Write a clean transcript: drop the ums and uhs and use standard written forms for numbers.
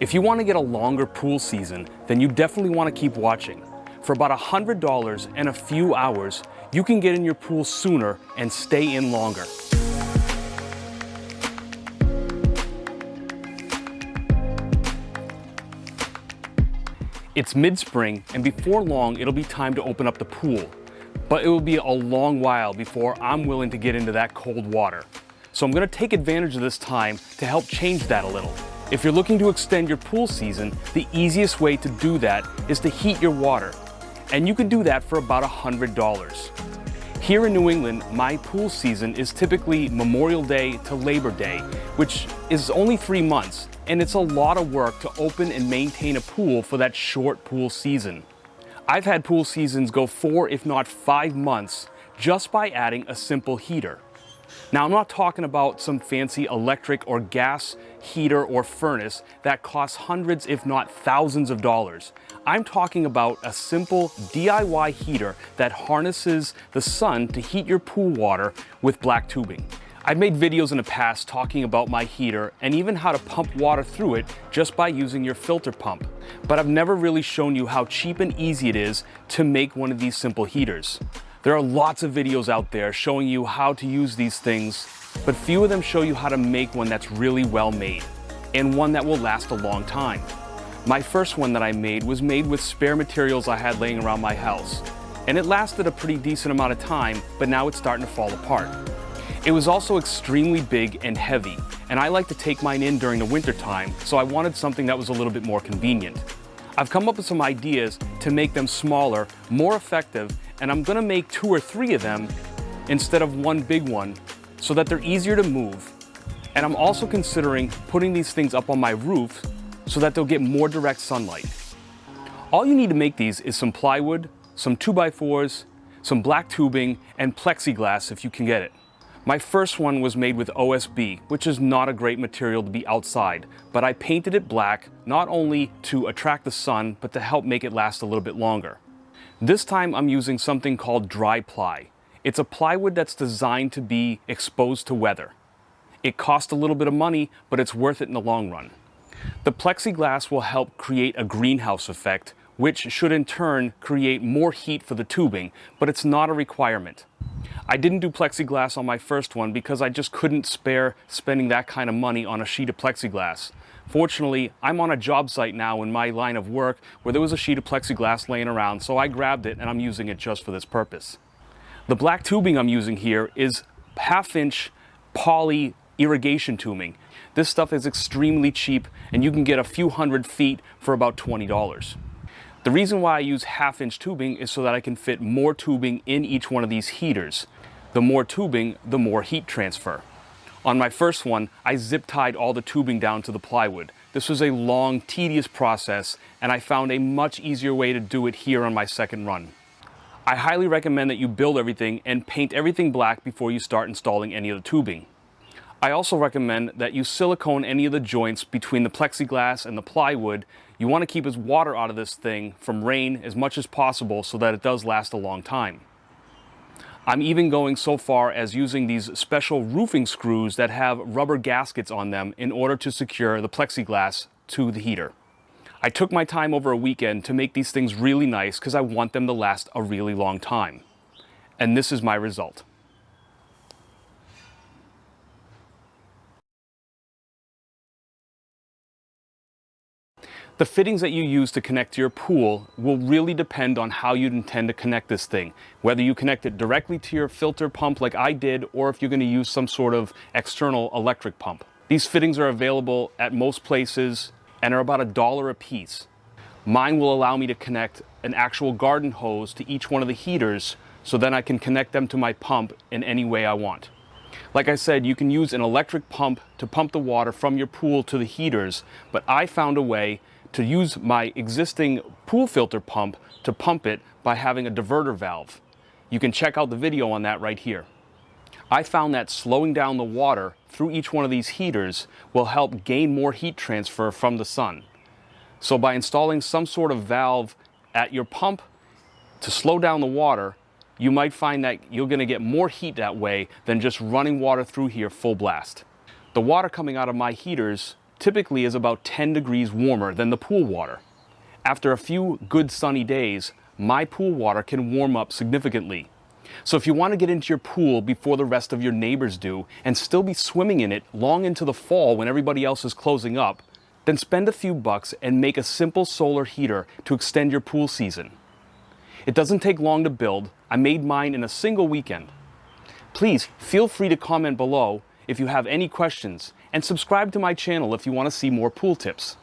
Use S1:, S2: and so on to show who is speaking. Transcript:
S1: If you want to get a longer pool season, then you definitely want to keep watching. For about $100 and a few hours, you can get in your pool sooner and stay in longer. It's mid-spring, and before long, it'll be time to open up the pool. But it will be a long while before I'm willing to get into that cold water. So I'm going to take advantage of this time to help change that a little. If you're looking to extend your pool season, the easiest way to do that is to heat your water. And you can do that for about $100. Here in New England, my pool season is typically Memorial Day to Labor Day, which is only 3 months, and it's a lot of work to open and maintain a pool for that short pool season. I've had pool seasons go 4, if not 5 months, just by adding a simple heater. Now, I'm not talking about some fancy electric or gas heater or furnace that costs hundreds, if not thousands of dollars. I'm talking about a simple DIY heater that harnesses the sun to heat your pool water with black tubing. I've made videos in the past talking about my heater and even how to pump water through it just by using your filter pump. But I've never really shown you how cheap and easy it is to make one of these simple heaters. There are lots of videos out there showing you how to use these things, but few of them show you how to make one that's really well made and one that will last a long time. My first one that I made was made with spare materials I had laying around my house, and it lasted a pretty decent amount of time, but now it's starting to fall apart. It was also extremely big and heavy, and I like to take mine in during the winter time, so I wanted something that was a little bit more convenient. I've come up with some ideas to make them smaller, more effective, and I'm gonna make 2 or 3 of them instead of one big one so that they're easier to move. And I'm also considering putting these things up on my roof so that they'll get more direct sunlight. All you need to make these is some plywood, some 2x4s, some black tubing, and plexiglass if you can get it. My first one was made with OSB, which is not a great material to be outside, but I painted it black not only to attract the sun, but to help make it last a little bit longer. This time I'm using something called dry ply. It's a plywood that's designed to be exposed to weather. It costs a little bit of money, but it's worth it in the long run. The plexiglass will help create a greenhouse effect, which should in turn create more heat for the tubing, but it's not a requirement. I didn't do plexiglass on my first one because I just couldn't spare spending that kind of money on a sheet of plexiglass. Fortunately, I'm on a job site now in my line of work where there was a sheet of plexiglass laying around, so I grabbed it and I'm using it just for this purpose. The black tubing I'm using here is 1/2-inch poly irrigation tubing. This stuff is extremely cheap and you can get a few hundred feet for about $20. The reason why I use 1/2-inch tubing is so that I can fit more tubing in each one of these heaters. The more tubing, the more heat transfer. On my first one, I zip tied all the tubing down to the plywood. This was a long, tedious process, and I found a much easier way to do it here on my second run. I highly recommend that you build everything and paint everything black before you start installing any of the tubing. I also recommend that you silicone any of the joints between the plexiglass and the plywood. You want to keep as water out of this thing from rain as much as possible so that it does last a long time. I'm even going so far as using these special roofing screws that have rubber gaskets on them in order to secure the plexiglass to the heater. I took my time over a weekend to make these things really nice because I want them to last a really long time. And this is my result. The fittings that you use to connect to your pool will really depend on how you intend to connect this thing. Whether you connect it directly to your filter pump like I did, or if you're going to use some sort of external electric pump. These fittings are available at most places and are about $1 a piece. Mine will allow me to connect an actual garden hose to each one of the heaters so then I can connect them to my pump in any way I want. Like I said, you can use an electric pump to pump the water from your pool to the heaters, but I found a way to use my existing pool filter pump to pump it by having a diverter valve. You can check out the video on that right here. I found that slowing down the water through each one of these heaters will help gain more heat transfer from the sun. So by installing some sort of valve at your pump to slow down the water, you might find that you're going to get more heat that way than just running water through here full blast. The water coming out of my heaters typically is about 10 degrees warmer than the pool water. After a few good sunny days, my pool water can warm up significantly. So if you want to get into your pool before the rest of your neighbors do and still be swimming in it long into the fall when everybody else is closing up, then spend a few bucks and make a simple solar heater to extend your pool season. It doesn't take long to build. I made mine in a single weekend. Please feel free to comment below if you have any questions, and subscribe to my channel if you want to see more pool tips.